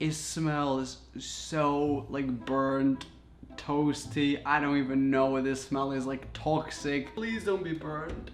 it smells so like burnt, toasty. I don't even know what this smell is, like toxic. Please don't be burned.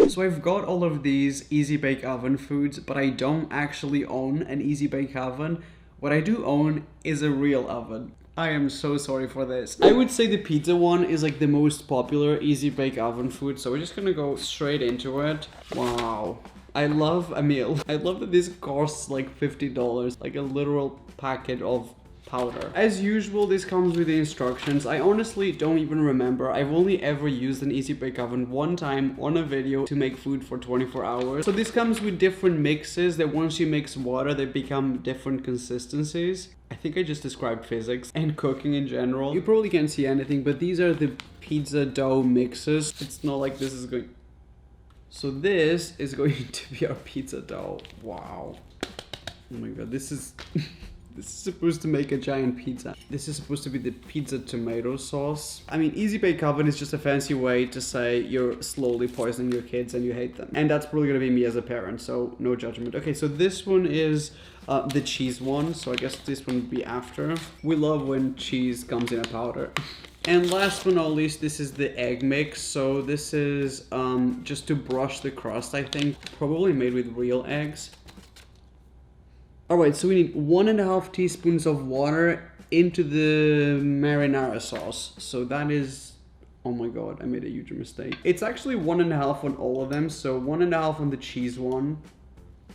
So I've got all of these Easy Bake Oven foods, but I don't actually own an Easy Bake Oven. What I do own is a real oven. I am so sorry for this. I would say the pizza one is like the most popular Easy Bake Oven food, so we're just gonna go straight into it. Wow. I love a meal. I love that this costs like $50, like a literal packet of powder. As usual, this comes with the instructions. I honestly don't even remember. I've only ever used an Easy Bake Oven one time on a video to make food for 24 hours. So this comes with different mixes that once you mix water, they become different consistencies. I think I just described physics and cooking in general. You probably can't see anything, but these are the pizza dough mixes. It's not like this is going... So this is going to be our pizza dough. Wow. Oh my god, this is... This is supposed to make a giant pizza. This is supposed to be the pizza tomato sauce. I mean, Easy Bake Oven is just a fancy way to say you're slowly poisoning your kids and you hate them. And that's probably gonna be me as a parent, so no judgment. Okay, so this one is the cheese one, so I guess this one would be after. We love when cheese comes in a powder. And last but not least, this is the egg mix. So this is just to brush the crust, I think. Probably made with real eggs. Alright, so we need 1.5 teaspoons of water into the marinara sauce. So that is... Oh my god, I made a huge mistake. It's actually 1.5 on all of them, so 1.5 on the cheese one.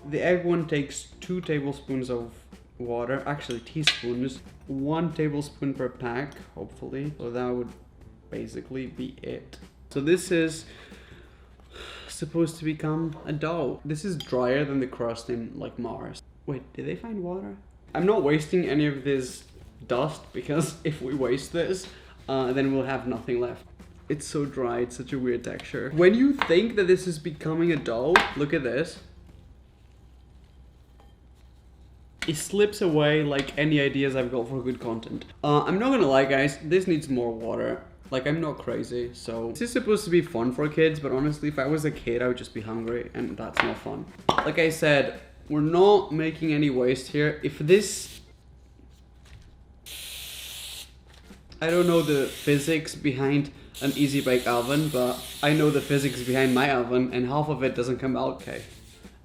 The egg one takes 2 tablespoons of water, actually teaspoons. 1 tablespoon per pack, hopefully. So that would basically be it. So this is supposed to become a dough. This is drier than the crust in like Mars. Wait, did they find water? I'm not wasting any of this dust because if we waste this, then we'll have nothing left. It's so dry, it's such a weird texture. When you think that this is becoming a dough, look at this. It slips away like any ideas I've got for good content. I'm not gonna lie guys, this needs more water. Like, I'm not crazy, so... This is supposed to be fun for kids, but honestly, if I was a kid, I would just be hungry, and that's not fun. Like I said, we're not making any waste here. If this... I don't know the physics behind an Easy Bake Oven, but I know the physics behind my oven, and half of it doesn't come out okay.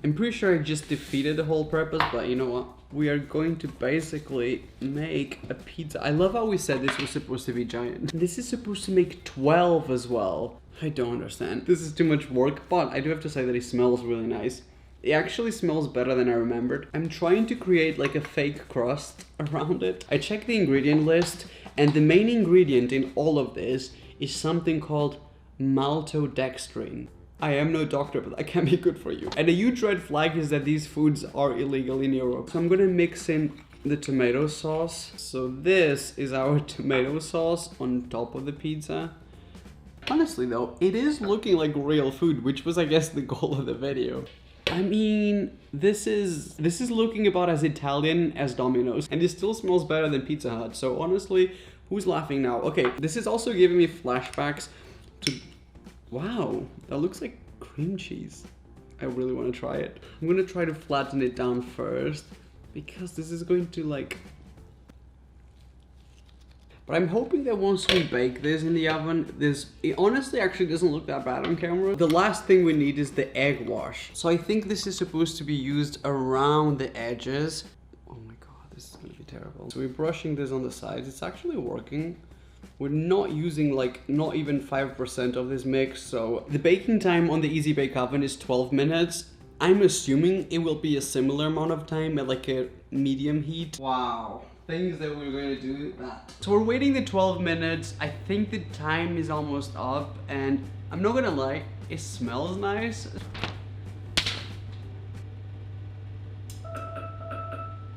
I'm pretty sure I just defeated the whole purpose, but you know what? We are going to basically make a pizza. I love how we said this was supposed to be giant. This is supposed to make 12 as well. I don't understand. This is too much work, but I do have to say that it smells really nice. It actually smells better than I remembered. I'm trying to create like a fake crust around it. I checked the ingredient list, and the main ingredient in all of this is something called maltodextrin. I am no doctor, but that can be good for you. And a huge red flag is that these foods are illegal in Europe. So I'm gonna mix in the tomato sauce. So this is our tomato sauce on top of the pizza. Honestly though, it is looking like real food, which was I guess the goal of the video. I mean, this is looking about as Italian as Domino's, and it still smells better than Pizza Hut. So honestly, who's laughing now? Okay, this is also giving me flashbacks to... Wow, that looks like cream cheese. I really want to try it. I'm gonna try to flatten it down first, because this is going to like... But I'm hoping that once we bake this in the oven, it honestly actually doesn't look that bad on camera. The last thing we need is the egg wash. So I think this is supposed to be used around the edges. Oh my god, this is gonna be terrible. So we're brushing this on the sides. It's actually working. We're not using like not even 5% of this mix. So the baking time on the Easy Bake Oven is 12 minutes. I'm assuming it will be a similar amount of time at like a medium heat. Wow. Things that we're going to do that. So we're waiting the 12 minutes. I think the time is almost up, and I'm not gonna lie, it smells nice.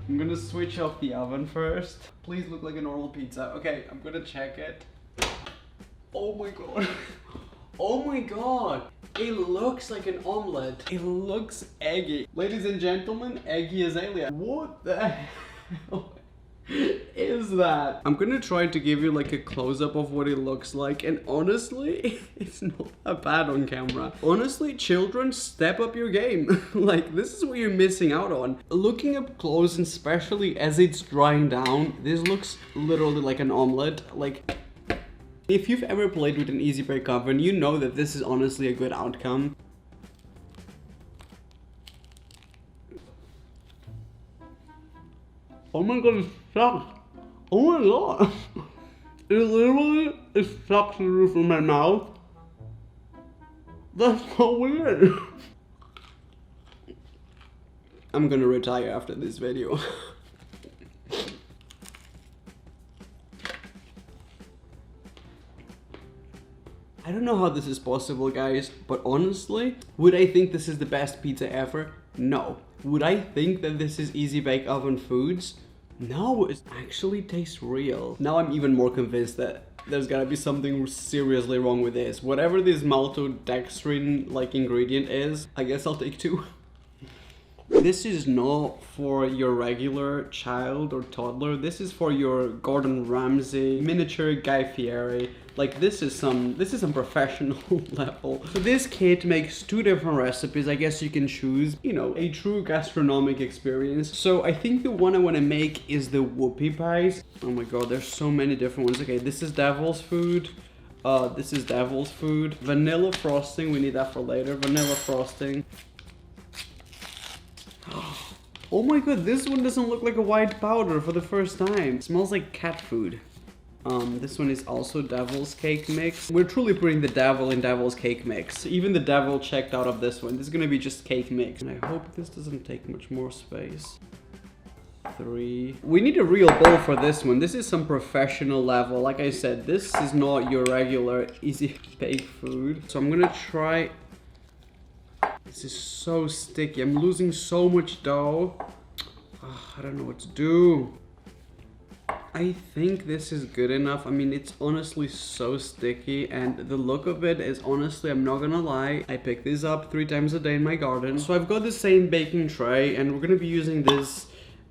I'm gonna switch off the oven first. Please look like a normal pizza. Okay, I'm gonna check it. Oh my god. Oh my god. It looks like an omelette. It looks eggy. Ladies and gentlemen, eggy azalea. What the hell? is that? I'm gonna try to give you like a close-up of what it looks like, and honestly, it's not that bad on camera. Honestly, children, step up your game. Like, this is what you're missing out on. Looking up close, and especially as it's drying down, this looks literally like an omelet. Like, if you've ever played with an easy bake oven, you know that this is honestly a good outcome. Oh my god, it sucks. Oh my god. It sucks the roof of my mouth. That's so weird. I'm gonna retire after this video. I don't know how this is possible, guys, but honestly, would I think this is the best pizza ever? No. Would I think that this is easy bake oven foods? No, it actually tastes real. Now I'm even more convinced that there's gotta be something seriously wrong with this. Whatever this maltodextrin like ingredient is, I guess I'll take 2. This is not for your regular child or toddler. This is for your Gordon Ramsay, miniature Guy Fieri. Like, this is some professional level. So this kit makes 2 different recipes. I guess you can choose, you know, a true gastronomic experience. So I think the one I want to make is the Whoopie pies. Oh my god, there's so many different ones. Okay, this is devil's food. This is devil's food. Vanilla frosting, we need that for later. Vanilla frosting. Oh my god, this one doesn't look like a white powder for the first time. It smells like cat food. This one is also devil's cake mix. We're truly putting the devil in devil's cake mix. Even the devil checked out of this one. This is gonna be just cake mix. And I hope this doesn't take much more space. 3. We need a real bowl for this one. This is some professional level. Like I said, this is not your regular easy bake food. So I'm gonna try. This is so sticky. I'm losing so much dough. I don't know what to do. I think this is good enough. I mean, it's honestly so sticky, and the look of it is honestly, I'm not gonna lie, I pick this up 3 times a day in my garden. So I've got the same baking tray, and we're gonna be using this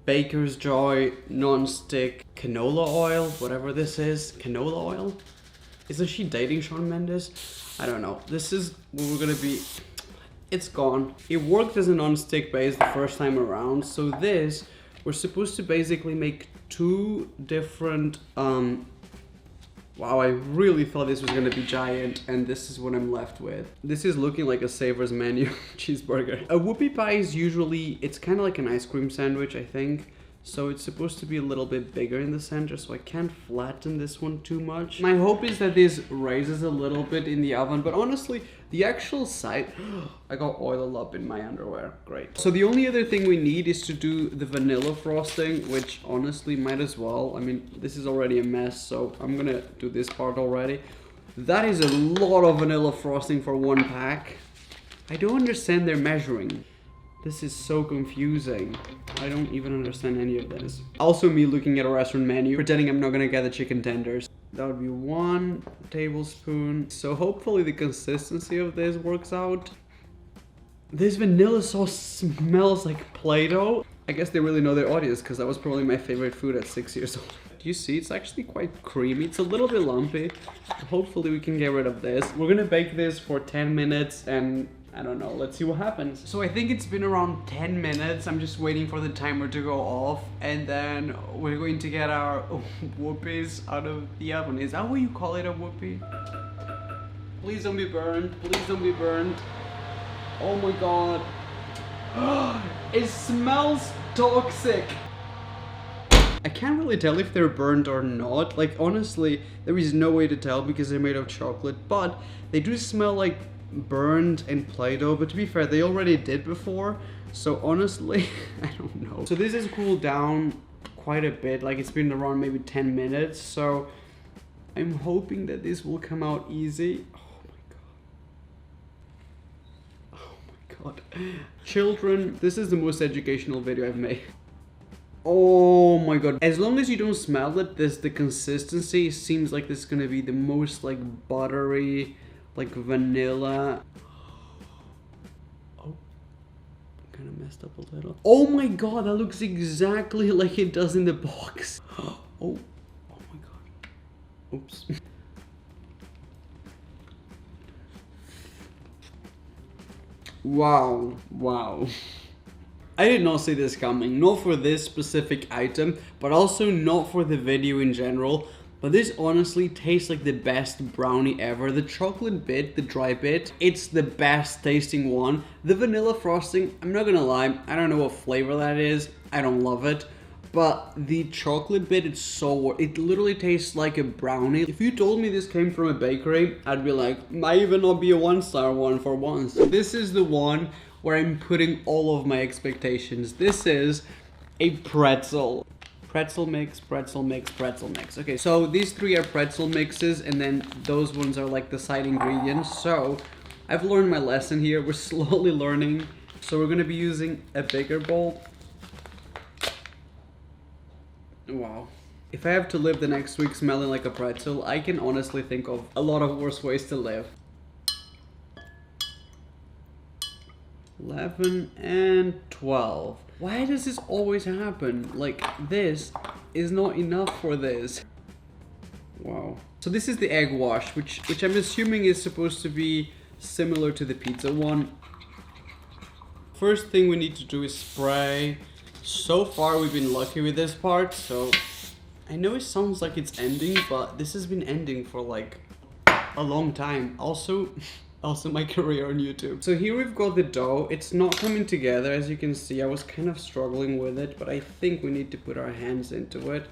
Baker's Joy non-stick canola oil, whatever this is. Canola oil? Isn't she dating Shawn Mendes? I don't know. This is what we're gonna be. It's gone. It worked as a non-stick base the first time around, so this, we're supposed to basically make 2 different, wow, I really thought this was gonna be giant, and this is what I'm left with. This is looking like a Savers Menu cheeseburger. A Whoopie pie is usually, it's kind of like an ice cream sandwich, I think. So it's supposed to be a little bit bigger in the center, so I can't flatten this one too much. My hope is that this raises a little bit in the oven, but honestly, the actual side, I got oil up in my underwear, great. So the only other thing we need is to do the vanilla frosting, which honestly might as well. I mean, this is already a mess, so I'm gonna do this part already. That is a lot of vanilla frosting for 1 pack. I don't understand their measuring. This is so confusing. I don't even understand any of this. Also me looking at a restaurant menu, pretending I'm not gonna get the chicken tenders. That would be 1 tablespoon. So hopefully the consistency of this works out. This vanilla sauce smells like Play-Doh. I guess they really know their audience, because that was probably my favorite food at 6 years old. Do you see? It's actually quite creamy. It's a little bit lumpy. Hopefully we can get rid of this. We're gonna bake this for 10 minutes and I don't know, let's see what happens. So I think it's been around 10 minutes. I'm just waiting for the timer to go off, and then we're going to get our whoopies out of the oven. Is that what you call it, a whoopie? Please don't be burned. Please don't be burned. Oh my god. It smells toxic. I can't really tell if they're burnt or not. Like, honestly, there is no way to tell because they're made of chocolate, but they do smell like burned and Play-Doh, but to be fair, they already did before, so honestly, I don't know. So this has cooled down quite a bit, like it's been around maybe 10 minutes, so I'm hoping that this will come out easy. Oh my god. Children, this is the most educational video I've made. Oh my god. As long as you don't smell it, the consistency seems like this is gonna be the most like buttery, like vanilla. Oh, kind of messed up a little. Oh my god, that looks exactly like it does in the box. Oh, oh my god. Oops. Wow, wow. I did not see this coming, not for this specific item, but also not for the video in general. But this honestly tastes like the best brownie ever. The chocolate bit, the dry bit, it's the best tasting one. The vanilla frosting, I'm not gonna lie, I don't know what flavor that is. I don't love it. But the chocolate bit, it literally tastes like a brownie. If you told me this came from a bakery, I'd be like, might even not be a 1-star one for once. This is the one where I'm putting all of my expectations. This is a pretzel. Pretzel mix, pretzel mix, pretzel mix. Okay, so these three are pretzel mixes, and then those ones are like the side ingredients. So I've learned my lesson here. We're slowly learning. So we're gonna be using a bigger bowl. Wow. If I have to live the next week smelling like a pretzel, I can honestly think of a lot of worse ways to live. 11 and 12. Why does this always happen? Like, this is not enough for this. Wow. So this is the egg wash, which I'm assuming is supposed to be similar to the pizza one. First thing we need to do is spray. So far we've been lucky with this part, so I know it sounds like it's ending, but this has been ending for like a long time. Also my career on YouTube. So here we've got the dough. It's not coming together, as you can see. I was kind of struggling with it, but I think we need to put our hands into it.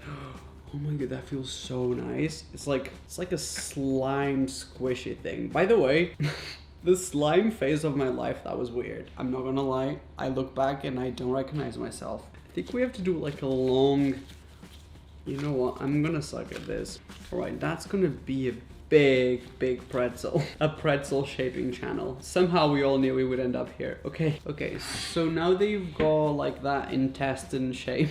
Oh my god, that feels so nice. It's like a slime squishy thing. By the way, the slime phase of my life, that was weird. I'm not gonna lie. I look back and I don't recognize myself. I think we have to do like a long... You know what? I'm gonna suck at this. Alright, that's gonna be a big pretzel. A pretzel shaping channel. Somehow we all knew we would end up here. Okay, so now that you've got like that intestine shape,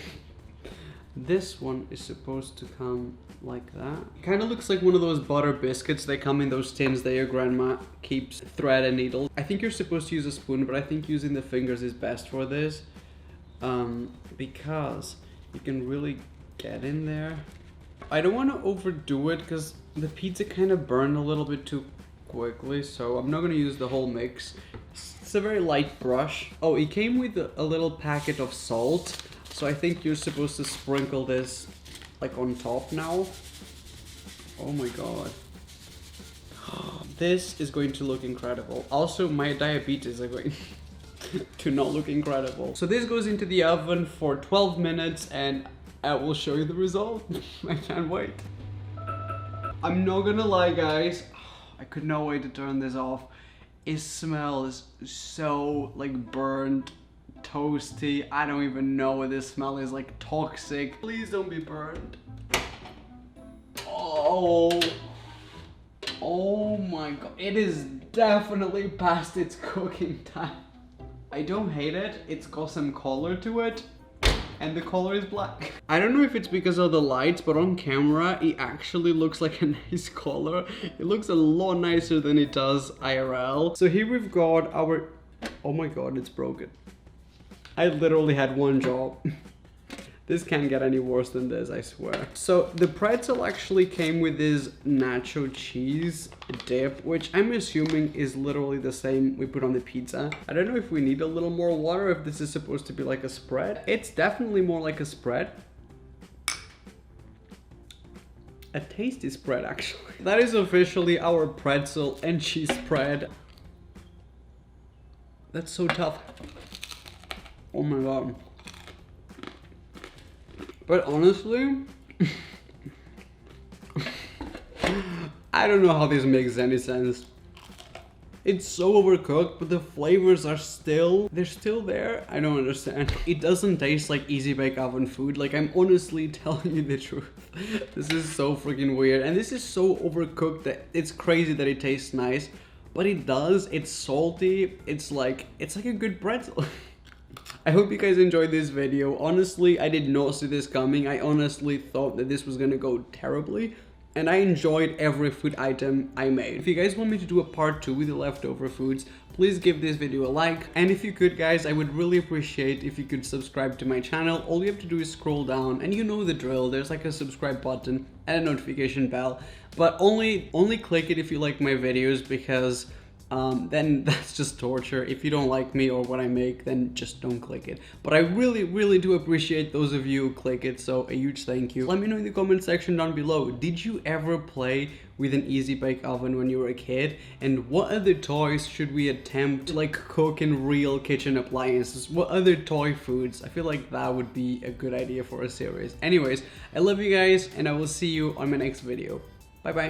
this one is supposed to come like that. It kind of looks like one of those butter biscuits. They come in those tins that your grandma keeps thread and needle. I think you're supposed to use a spoon, but I think using the fingers is best for this. Because you can really get in there. I don't want to overdo it because the pizza kind of burned a little bit too quickly, so I'm not going to use the whole mix. It's a very light brush. Oh, it came with a little packet of salt, so I think you're supposed to sprinkle this like on top now. Oh my god. This is going to look incredible. Also, my diabetes are going to not look incredible. So this goes into the oven for 12 minutes and I will show you the result. I can't wait. I'm not gonna lie, guys. I could not wait to turn this off. It smells so like burnt, toasty. I don't even know what this smell is, like toxic. Please don't be burned. Oh my god. It is definitely past its cooking time. I don't hate it. It's got some color to it. And the color is black. I don't know if it's because of the lights, but on camera, it actually looks like a nice color. It looks a lot nicer than it does IRL. So here we've got our... Oh my god, it's broken. I literally had one job. This can't get any worse than this, I swear. So the pretzel actually came with this nacho cheese dip, which I'm assuming is literally the same we put on the pizza. I don't know if we need a little more water, if this is supposed to be like a spread. It's definitely more like a spread. A tasty spread, actually. That is officially our pretzel and cheese spread. That's so tough. Oh my god. But honestly, I don't know how this makes any sense. It's so overcooked, but the flavors are they're still there. I don't understand. It doesn't taste like easy bake oven food. Like, I'm honestly telling you the truth. This is so freaking weird. And this is so overcooked that it's crazy that it tastes nice. But it does, it's salty. It's like a good pretzel. I hope you guys enjoyed this video. Honestly, I did not see this coming. I honestly thought that this was gonna go terribly. and I enjoyed every food item I made. If you guys want me to do a part 2 with the leftover foods, please give this video a like. And if you could, guys, I would really appreciate if you could subscribe to my channel. All you have to do is scroll down and you know the drill. There's like a subscribe button and a notification bell, but only click it if you like my videos, because then that's just torture. If you don't like me or what I make, then just don't click it. But I really do appreciate those of you who click it, so a huge thank you. Let me know in the comment section down below, did you ever play with an easy bake oven when you were a kid? And what other toys should we attempt to like cook in real kitchen appliances? What other toy foods? I feel like that would be a good idea for a series. Anyways, I love you guys, and I will see you on my next video. Bye bye.